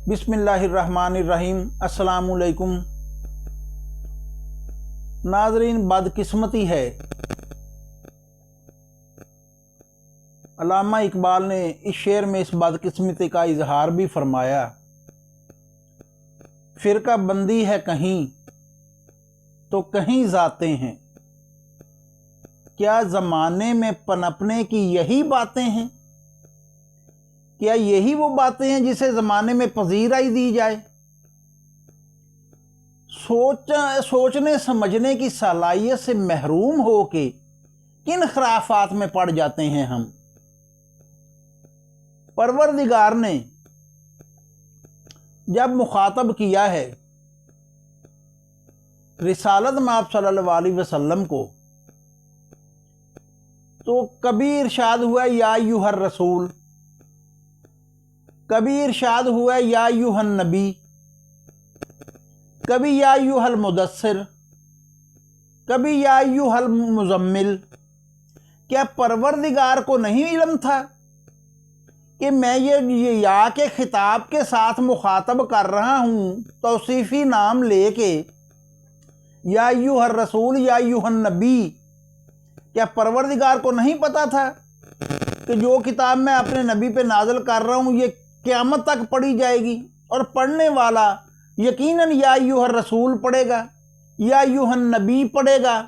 बिस्मिल्लाहिर्रहमानिर्रहीम। अस्सलामुअलैकुम नाज़रीन, बदकिस्मती है। अल्लामा इकबाल ने इस शेर में इस बदकिस्मती का इजहार भी फरमाया। फ़िरका बंदी है कहीं तो कहीं जाते हैं, क्या ज़माने में पनपने की यही बातें हैं? क्या यही वो बातें हैं जिसे ज़माने में पजीराई दी जाए? सोचने समझने की सलाहियत से महरूम हो के किन खराफात में पड़ जाते हैं हम। परवरदिगार ने जब मुखातब किया है रिसालत माब सल्लल्लाहु अलैहि वसल्लम को, तो कभी इरशाद हुआ या अय्युहर रसूल, कभी इरशाद हुआ या अय्युहन नबी, कभी या अय्युहल मुदस्सिर, कभी या अय्युहल मुज़म्मिल। क्या परवरदिगार को नहीं इल्म था कि मैं ये या के खिताब के साथ मुखातब कर रहा हूँ तौसीफ़ी नाम लेके, या अय्युहर रसूल या अय्युहन नबी? क्या परवरदिगार को नहीं पता था कि जो किताब मैं अपने नबी पे नाज़िल कर रहा हूँ ये क़यामत तक पढ़ी जाएगी और पढ़ने वाला यकीनन या अय्युहर रसूल पढ़ेगा, या अय्युहन नबी पढ़ेगा,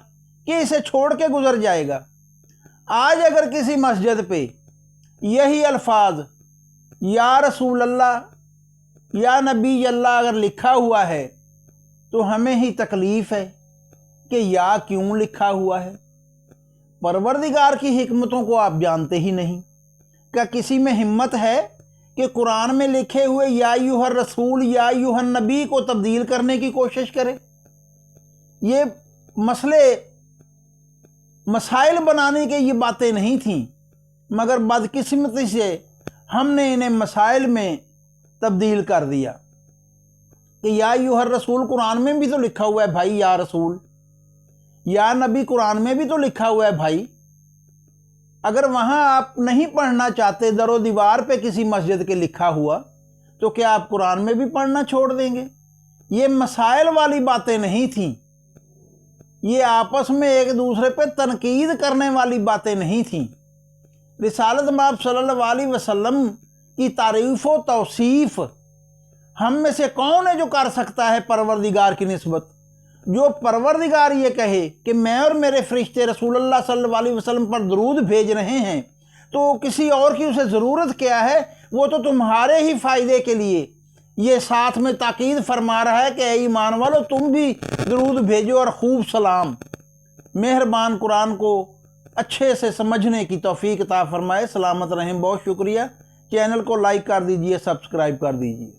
कि इसे छोड़ के गुजर जाएगा? आज अगर किसी मस्जिद पे यही अल्फाज या रसूल अल्लाह या नबी अल्लाह अगर लिखा हुआ है तो हमें ही तकलीफ़ है कि या क्यों लिखा हुआ है। परवरदिगार की हिकमतों को आप जानते ही नहीं। क्या किसी में हिम्मत है कि कुरान में लिखे हुए या अय्युहर रसूल या अय्युहन नबी को तब्दील करने की कोशिश करे? ये मसाइल बनाने के ये बातें नहीं थीं, मगर बदकिस्मती से हमने इन्हें मसाइल में तब्दील कर दिया कि या अय्युहर रसूल कुरान में भी तो लिखा हुआ है भाई, या रसूल या नबी कुरान में भी तो लिखा हुआ है भाई। अगर वहाँ आप नहीं पढ़ना चाहते दरो दीवार पे किसी मस्जिद के लिखा हुआ, तो क्या आप कुरान में भी पढ़ना छोड़ देंगे? ये मसाइल वाली बातें नहीं थीं, ये आपस में एक दूसरे पे तनकीद करने वाली बातें नहीं थीं। रिसालत माब सल्लल्लाहु अलैहि वसल्लम की तारीफ़ व तौसीफ़ हम में से कौन है जो कर सकता है परवरदिगार की निस्बत? जो परवरदिगार ये कहे कि मैं और मेरे फरिश्ते रसूलुल्लाह सल्लल्लाहु अलैहि वसल्लम पर दरूद भेज रहे हैं, तो किसी और की उसे ज़रूरत क्या है? वो तो तुम्हारे ही फ़ायदे के लिए ये साथ में ताकीद फरमा रहा है कि ऐ ईमान वालो तुम भी दरूद भेजो और खूब सलाम। मेहरबान कुरान को अच्छे से समझने की तौफीक अता फरमाए। सलामत रहें। बहुत शुक्रिया। चैनल को लाइक कर दीजिए, सब्सक्राइब कर दीजिए।